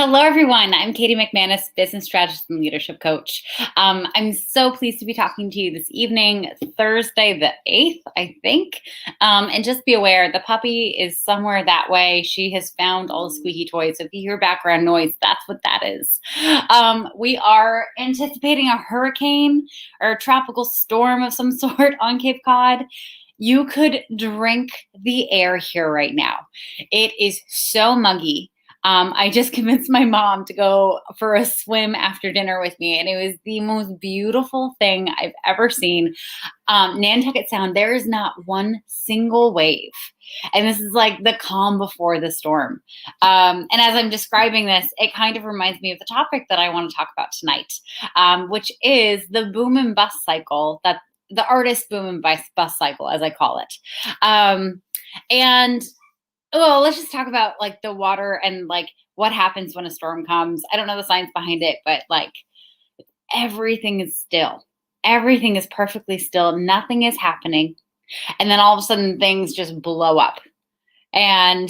Hello, everyone. I'm Katie McManus, business strategist and leadership coach. I'm so pleased to be talking to you this evening, Thursday the 8th, I think. And just be aware, the puppy is somewhere that way. She has found all the squeaky toys. So if you hear background noise, that's what that is. We are anticipating a hurricane or a tropical storm of some sort on Cape Cod. You could drink the air here right now. It is so muggy. I just convinced my mom to go for a swim after dinner with me, and it was the most beautiful thing I've ever seen. Nantucket Sound, there is not one single wave. And this is like the calm before the storm. And as I'm describing this, it kind of reminds me of the topic that I want to talk about tonight, which is the boom and bust cycle, that the artist boom and bust cycle, as I call it. And well, let's just talk about like the water and like what happens when a storm comes. I don't know the science behind it, but like everything is still. Everything is perfectly still. Nothing is happening. And then all of a sudden things just blow up. And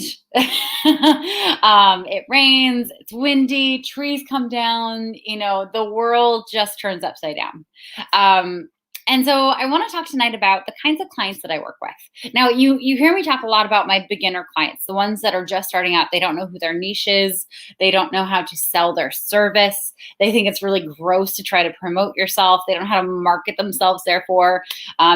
it rains, it's windy, trees come down, the world just turns upside down. And so I want to talk tonight about the kinds of clients that I work with. Now, you hear me talk a lot about my beginner clients, the ones that are just starting out. They don't know who their niche is. They don't know how to sell their service. They think it's really gross to try to promote yourself. They don't know how to market themselves, therefore,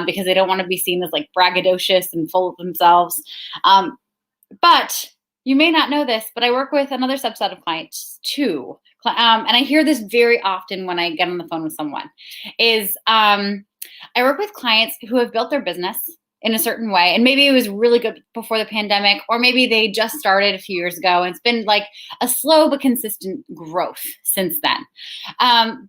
because they don't want to be seen as like braggadocious and full of themselves. But you may not know this, but I work with another subset of clients too. And I hear this very often when I get on the phone with someone, is I work with clients who have built their business in a certain way. And maybe it was really good before the pandemic, or maybe they just started a few years ago and it's been like a slow but consistent growth since then.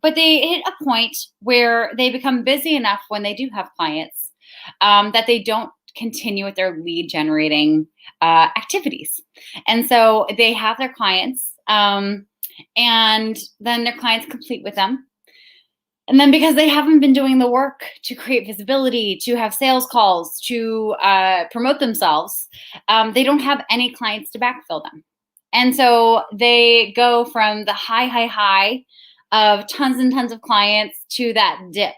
But they hit a point where they become busy enough when they do have clients that they don't continue with their lead generating activities. And so they have their clients and then their clients complete with them. And then because they haven't been doing the work to create visibility, to have sales calls, to promote themselves, they don't have any clients to backfill them. And so they go from the high of tons and tons of clients to that dip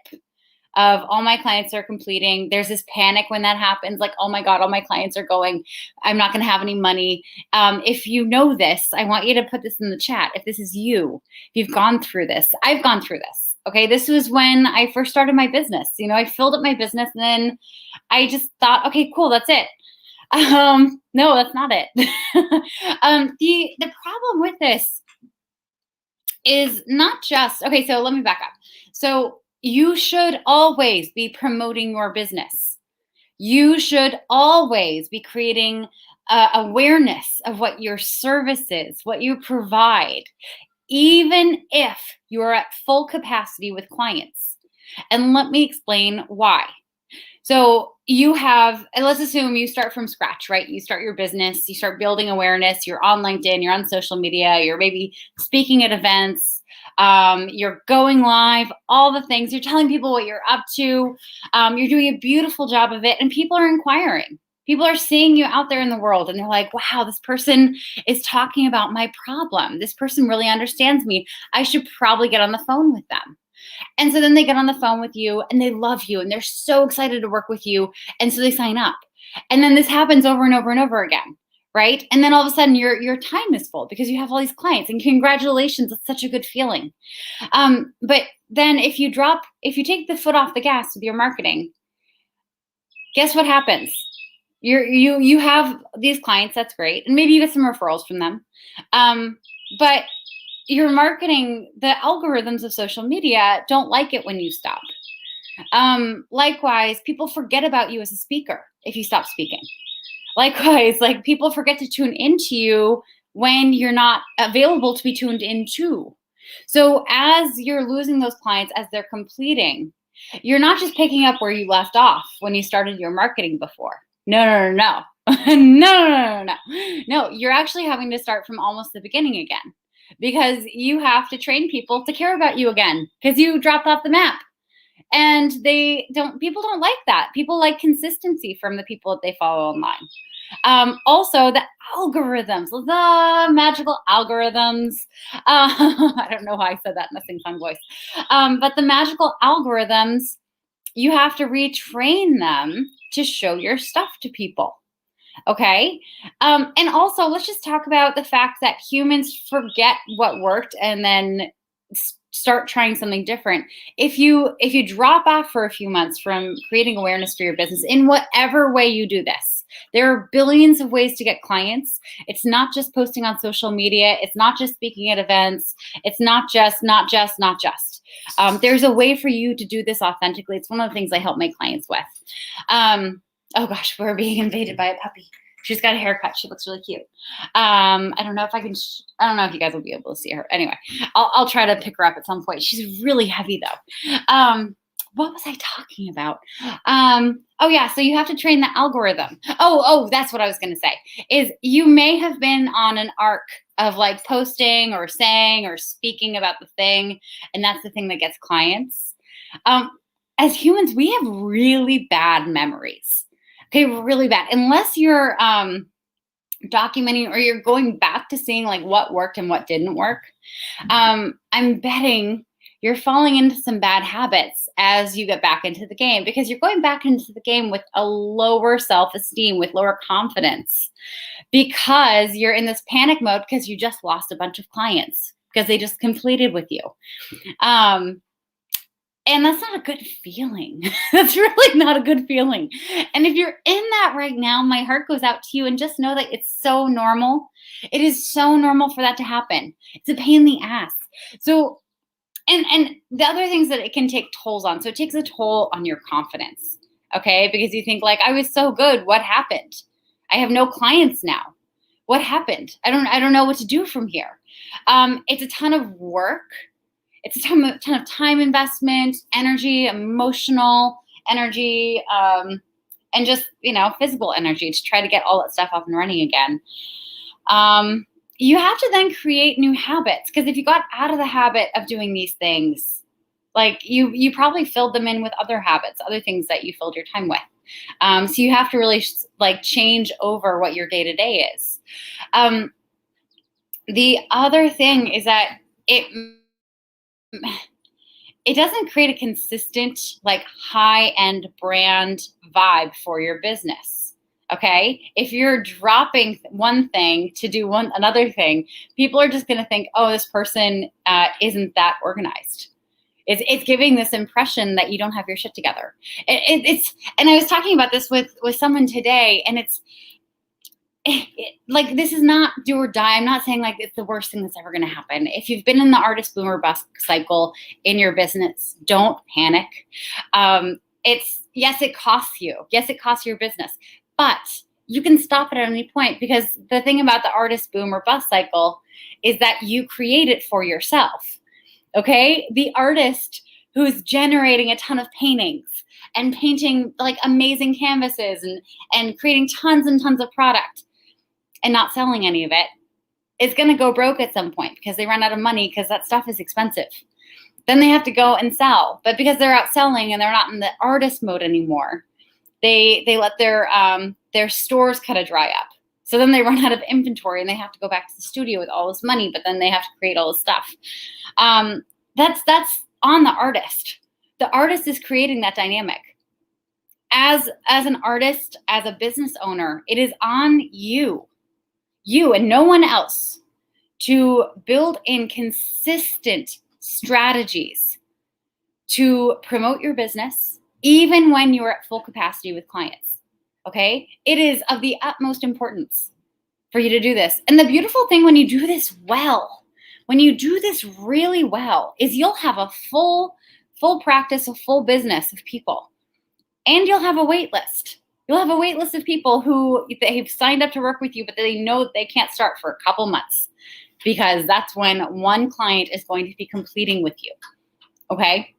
of all my clients are completing. There's this panic when that happens, like, oh my God, all my clients are going. I'm not going to have any money. If you know this, I want you to put this in the chat. If this is you, if you've gone through this, I've gone through this. Okay, this was when I first started my business. I filled up my business and then I just thought, okay, cool, that's it. No, that's not it. The problem with this is not just, okay, so let me back up. So you should always be promoting your business. You should always be creating awareness of what your service is, what you provide, even if you're at full capacity with clients. And let me explain why. So you have, and let's assume you start from scratch, right? You start your business, you start building awareness, you're on LinkedIn, you're on social media, you're maybe speaking at events, you're going live, all the things, you're telling people what you're up to, you're doing a beautiful job of it, and people are inquiring. People are seeing you out there in the world and they're like, wow, this person is talking about my problem. This person really understands me. I should probably get on the phone with them. And so then they get on the phone with you and they love you and they're so excited to work with you. And so they sign up. And then this happens over and over and over again, right? And then all of a sudden your time is full because you have all these clients, and congratulations, it's such a good feeling. But then if you take the foot off the gas with your marketing, guess what happens? You have these clients, that's great. And maybe you get some referrals from them. But your marketing, the algorithms of social media don't like it when you stop. Likewise, people forget about you as a speaker if you stop speaking. Likewise, like people forget to tune into you when you're not available to be tuned into. So as you're losing those clients, as they're completing, you're not just picking up where you left off when you started your marketing before. No. No, you're actually having to start from almost the beginning again, because you have to train people to care about you again because you dropped off the map. And people don't like that. People like consistency from the people that they follow online. Also, the algorithms, the magical algorithms. I don't know why I said that in a sing-song voice. But the magical algorithms, you have to retrain them to show your stuff to people. Okay. And also, let's just talk about the fact that humans forget what worked and then start trying something different. If you drop off for a few months from creating awareness for your business in whatever way you do this, there are billions of ways to get clients. It's not just posting on social media. It's not just speaking at events. It's not just. There's a way for you to do this authentically. It's one of the things I help my clients with. Oh gosh, we're being invaded by a puppy. She's got a haircut. She looks really cute. I don't know if I can. I don't know if you guys will be able to see her. Anyway, I'll try to pick her up at some point. She's really heavy though. What was I talking about? Oh yeah, so you have to train the algorithm. Oh, that's what I was gonna say. Is you may have been on an arc of like posting or saying or speaking about the thing, and that's the thing that gets clients. As humans, we have really bad memories. Okay, really bad. Unless you're documenting or you're going back to seeing like what worked and what didn't work. I'm betting you're falling into some bad habits as you get back into the game, because you're going back into the game with a lower self-esteem, with lower confidence, because you're in this panic mode because you just lost a bunch of clients because they just completed with you. And that's not a good feeling. That's really not a good feeling. And if you're in that right now, my heart goes out to you, and just know that it's so normal. It is so normal for that to happen. It's a pain in the ass. So, and the other things that it can take tolls on. So it takes a toll on your confidence, okay? Because you think like, I was so good. What happened? I have no clients now. What happened? I don't know what to do from here. It's a ton of work. It's a ton of time investment, energy, emotional energy, and just, physical energy to try to get all that stuff up and running again. You have to then create new habits, because if you got out of the habit of doing these things, like you probably filled them in with other habits, other things that you filled your time with. So you have to really like change over what your day-to-day is. The other thing is that it doesn't create a consistent, like, high-end brand vibe for your business. Okay, if you're dropping one thing to do another thing, people are just going to think, oh, this person isn't that organized. It's giving this impression that you don't have your shit together. It's and I was talking about this with someone today, and it's like, this is not do or die. I'm not saying like it's the worst thing that's ever going to happen. If you've been in the artist boom or bust cycle in your business, don't panic. Yes, it costs you. Yes, it costs your business, but you can stop it at any point, because the thing about the artist boom or bust cycle is that you create it for yourself. Okay, the artist who's generating a ton of paintings and painting like amazing canvases and creating tons and tons of product and not selling any of it is going to go broke at some point, because they run out of money, because that stuff is expensive. Then they have to go and sell. But because they're out selling and they're not in the artist mode anymore, they let their stores kind of dry up. So then they run out of inventory and they have to go back to the studio with all this money, but then they have to create all this stuff. That's on the artist. The artist is creating that dynamic. As an artist, as a business owner, it is on you and no one else to build in consistent strategies to promote your business, even when you're at full capacity with clients. Okay? It is of the utmost importance for you to do this. And the beautiful thing when you do this well, when you do this really well, is you'll have a full practice, a full business of people. And you'll have a wait list. You'll have a wait list of people who they've signed up to work with you, but they know they can't start for a couple months, because that's when one client is going to be completing with you. Okay?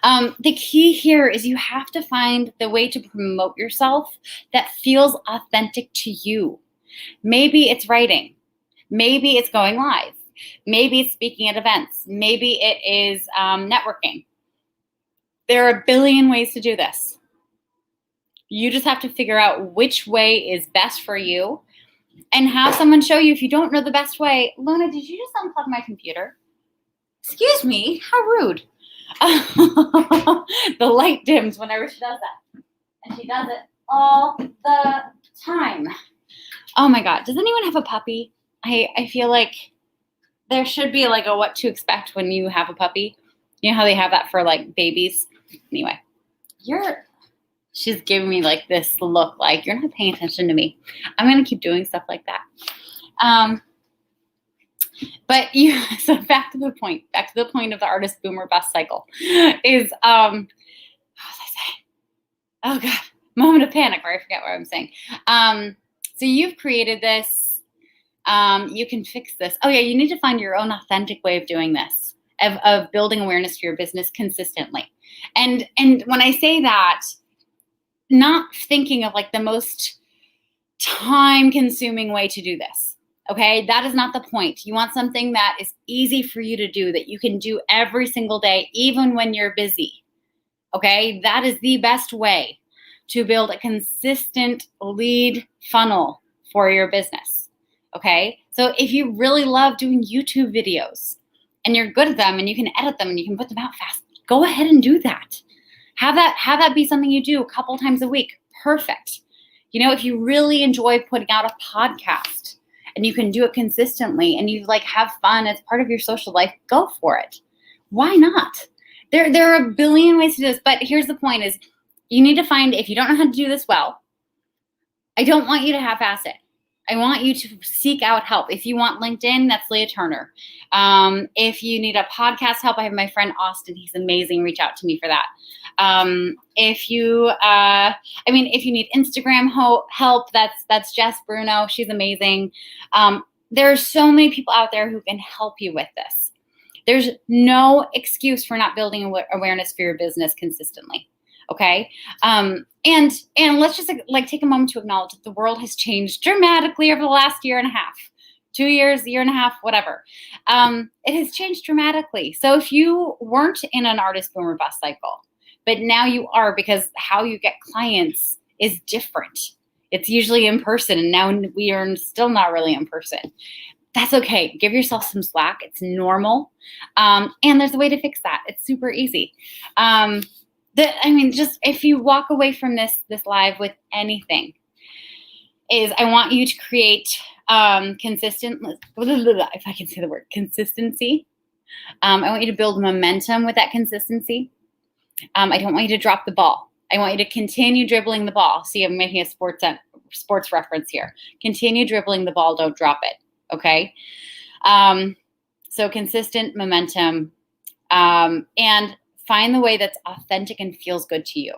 The key here is you have to find the way to promote yourself that feels authentic to you. Maybe it's writing. Maybe it's going live. Maybe it's speaking at events. Maybe it is networking. There are a billion ways to do this. You just have to figure out which way is best for you and have someone show you if you don't know the best way. Luna, did you just unplug my computer? Excuse me, how rude. The light dims whenever she does that. And she does it all the time. Oh my God, does anyone have a puppy? I feel like there should be like a what to expect when you have a puppy. You know how they have that for like babies? Anyway, she's giving me like this look like you're not paying attention to me. I'm going to keep doing stuff like that. But so back to the point of the artist boom or bust cycle is, what was I saying? Oh God, moment of panic where I forget what I'm saying. So you've created this, you can fix this. Oh yeah, you need to find your own authentic way of doing this, of building awareness for your business consistently. And when I say that, not thinking of like the most time consuming way to do this. Okay, that is not the point. You want something that is easy for you to do, that you can do every single day, even when you're busy. Okay, that is the best way to build a consistent lead funnel for your business. Okay, so if you really love doing YouTube videos and you're good at them and you can edit them and you can put them out fast, go ahead and do that. Have that be something you do a couple times a week. Perfect. You know, if you really enjoy putting out a podcast and you can do it consistently and you like have fun as part of your social life, go for it. Why not? There are a billion ways to do this, but here's the point is you need to find, if you don't know how to do this well, I don't want you to half-ass it. I want you to seek out help. If you want LinkedIn, that's Leah Turner. If you need a podcast help, I have my friend Austin. He's amazing. Reach out to me for that. If you need Instagram help, that's Jess Bruno. She's amazing. There are so many people out there who can help you with this. There's no excuse for not building awareness for your business consistently. Okay. And let's just like take a moment to acknowledge that the world has changed dramatically over the last year and a half, 2 years, year and a half, whatever. It has changed dramatically. So if you weren't in an artist boom or bust cycle, but now you are, because how you get clients is different. It's usually in person, and now we are still not really in person. That's okay. Give yourself some slack. It's normal. And there's a way to fix that. It's super easy. Just if you walk away from this live with anything, is I want you to create consistent, if I can say the word, consistency. I want you to build momentum with that consistency. I don't want you to drop the ball. I want you to continue dribbling the ball. See, I'm making a sports reference here. Continue dribbling the ball. Don't drop it. Okay. So consistent momentum, and find the way that's authentic and feels good to you.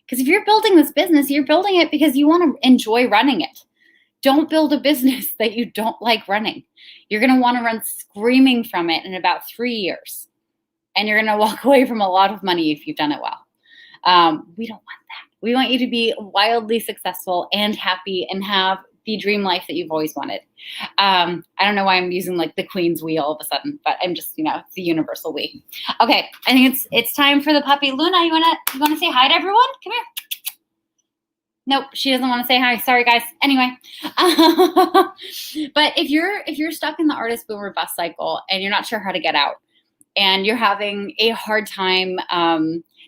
Because if you're building this business, you're building it because you want to enjoy running it. Don't build a business that you don't like running. You're going to want to run screaming from it in about 3 years. And you're going to walk away from a lot of money if you've done it well. We don't want that. We want you to be wildly successful and happy and have the dream life that you've always wanted. I don't know why I'm using like the Queen's wheel all of a sudden, but I'm just, it's the universal we. Okay, I think it's time for the puppy. Luna, you wanna say hi to everyone? Come here. Nope, she doesn't want to say hi. Sorry, guys. Anyway, but if you're stuck in the artist boom or bust cycle and you're not sure how to get out, and you're having a hard time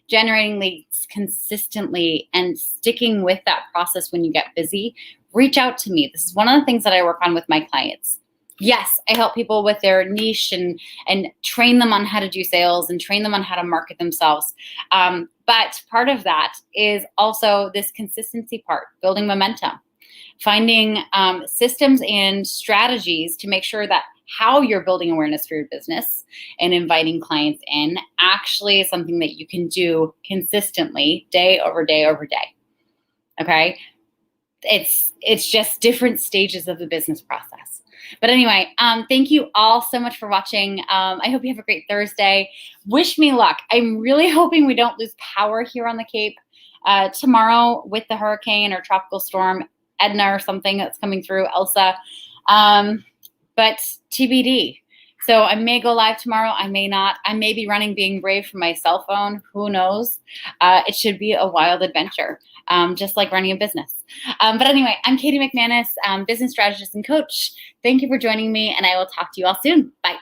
generating leads consistently and sticking with that process when you get busy, reach out to me. This is one of the things that I work on with my clients. Yes, I help people with their niche and train them on how to do sales and train them on how to market themselves. But part of that is also this consistency part, building momentum, finding systems and strategies to make sure that how you're building awareness for your business and inviting clients in actually is something that you can do consistently, day over day over day. Okay? It's just different stages of the business process. But anyway, thank you all so much for watching. I hope you have a great Thursday. Wish me luck. I'm really hoping we don't lose power here on the Cape tomorrow with the hurricane or tropical storm, Edna or something that's coming through, Elsa. But TBD. So I may go live tomorrow. I may not. I may be running Being Brave from my cell phone. Who knows? It should be a wild adventure. just like running a business. But anyway, I'm Katie McManus, business strategist and coach. Thank you for joining me, and I will talk to you all soon. Bye.